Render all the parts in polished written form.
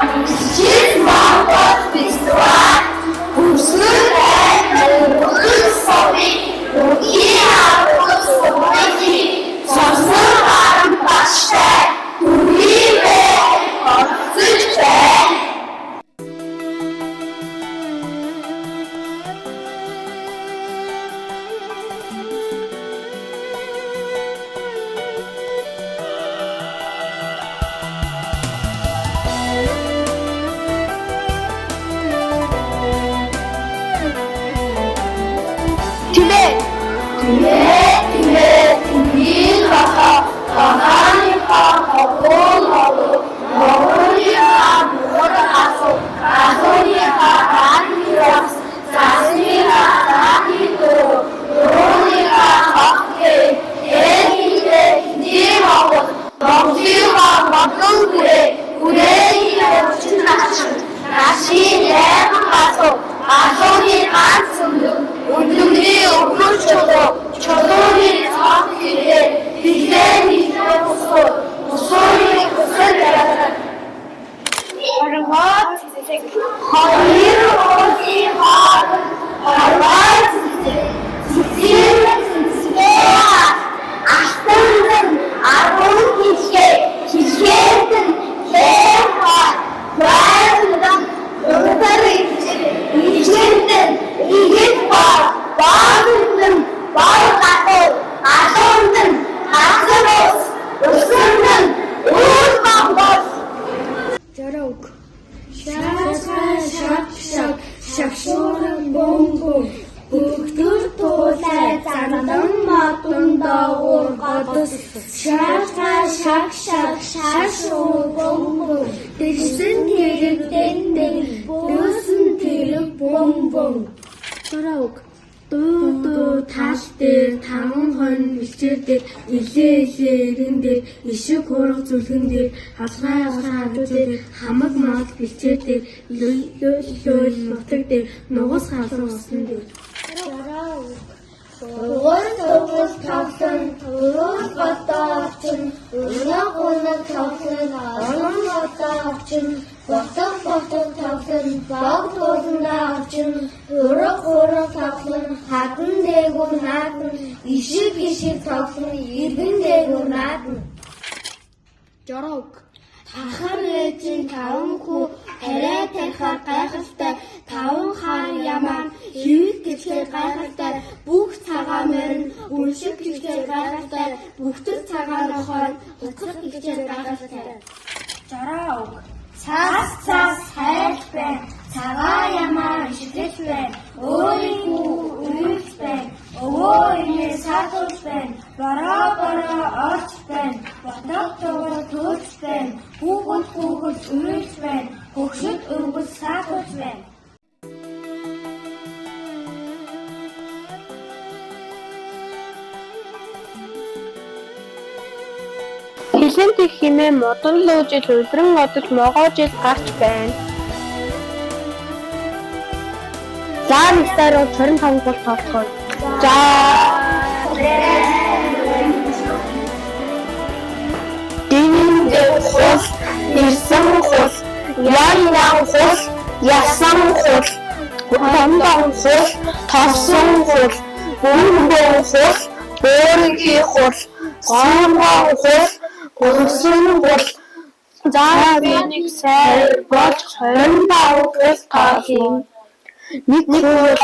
Siz Mohammed Biswan, Usulkan Nurul Sobi, Rukia Sobi, Sosok Pasta, Uribe, Oxygen. Ишиг хуурах зүлгэн дээр алхаа хажуу дээр хамаг мал бэлчээр дээр лөөл нутаг дээр нугас халуун усан дээр Уус тавсан уус батаачин унаг тавсан аран батаачин батаг тавсан баг туусандаачин ураг тавсан хатан дээгүүр наатан ишиг тавсан иргэн дээгүүр наатан Жарог Ахар ээжийн 5 хүү арай тарихаар гайхалтай 5 хаан ямаа хэвэг гэвчээр гайхалтай бүх цагаан морин үншиг гэвчээр гайхалтай бүхтэр цагаан нохойн уцах гэвчээр гайхалтай Жарог цаас хайр бай цагаан ямаа ишгэж бай өөрийн хүү үйлс бай өвөө инээ сатууч бай бороо орч бай ботог төгс бай хүүхэд үйлс бай хөгшөд өргөс сатууч бай Хилэнт их хэмээн модон луужил улиран одож могоо жил гарч байна. За нэгсээр 25 гол тоглоё. За хус, ирсэн хус, ян хус, ясан хус, гомдон хус, товсон хус, бүнгэн хус, бөөргийн хус, гомгон хус, гөрсөн хус. За би нэг сайн болж 25 хус тоохийн. Нэг хоёр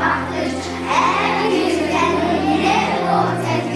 baktır. Eğer bir güzelliğine o tek